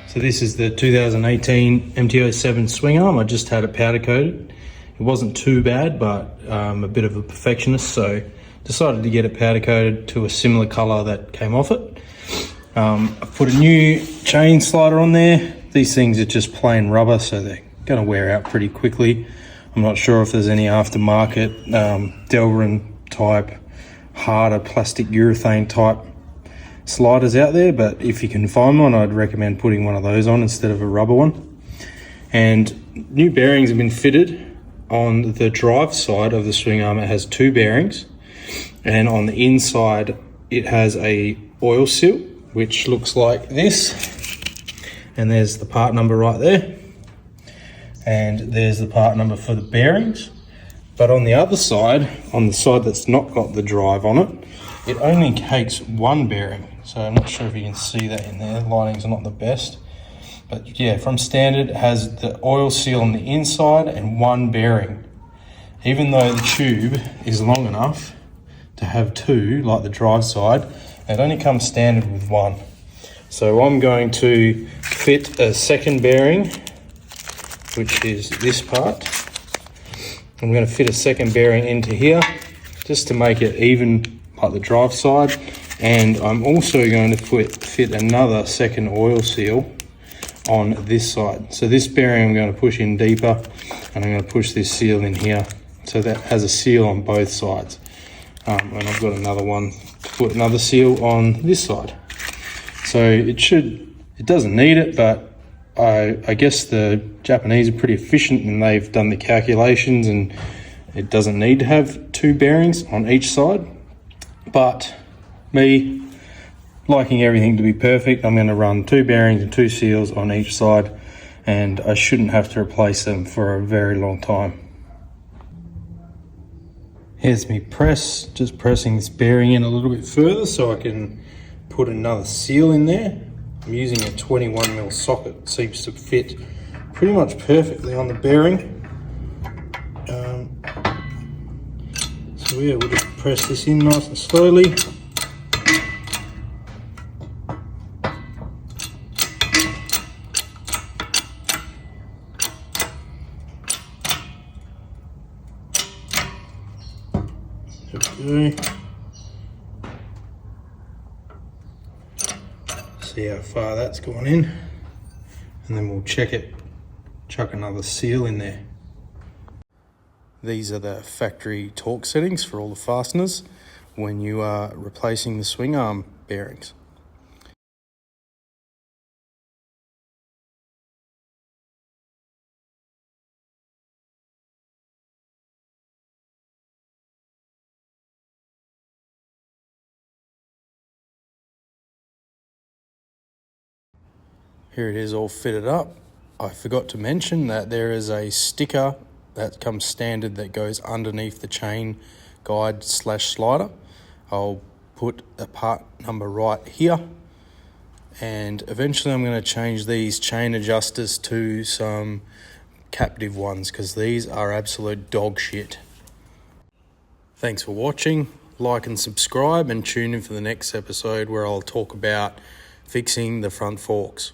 So this is the 2018 MT07 Swingarm. I just had it powder coated. It wasn't too bad, but I'm a bit of a perfectionist, so decided to get it powder coated to a similar colour that came off it. I put a new chain slider on there. These things are just plain rubber, so they're going to wear out pretty quickly. I'm not sure if there's any aftermarket Delrin type, harder plastic urethane type sliders out there, but if you can find one, I'd recommend putting one of those on instead of a rubber one. And new bearings have been fitted on the drive side of the swing arm. It has two bearings, and on the inside it has a oil seal which looks like this, and there's the part number right there, and there's the part number for the bearings. But on the other side, on the side that's not got the drive on it, it only takes one bearing. So I'm not sure if you can see that in there. The lighting's not the best. But yeah, from standard, it has the oil seal on the inside and one bearing. Even though the tube is long enough to have two, like the drive side, it only comes standard with one. So I'm going to fit a second bearing, which is this part. I'm going to fit a second bearing into here just to make it even like the drive side, and I'm also going to fit another second oil seal on this side. So this bearing I'm going to push in deeper, and I'm going to push this seal in here, so that has a seal on both sides. And I've got another one to put another seal on this side. So it doesn't need it, but I guess the Japanese are pretty efficient and they've done the calculations, and it doesn't need to have two bearings on each side. But me, liking everything to be perfect, I'm going to run two bearings and two seals on each side, and I shouldn't have to replace them for a very long time. Here's me just pressing this bearing in a little bit further so I can put another seal in there. I'm using a 21mm socket. It seems to fit pretty much perfectly on the bearing. So yeah, we'll just press this in nice and slowly. There we go. See how far that's gone in, and then we'll check it, chuck another seal in there. These are the factory torque settings for all the fasteners when you are replacing the swing arm bearings. Here it is all fitted up. I forgot to mention that there is a sticker that comes standard that goes underneath the chain guide / slider. I'll put a part number right here, and eventually I'm going to change these chain adjusters to some captive ones because these are absolute dog shit. Thanks for watching. Like and subscribe, and tune in for the next episode where I'll talk about fixing the front forks.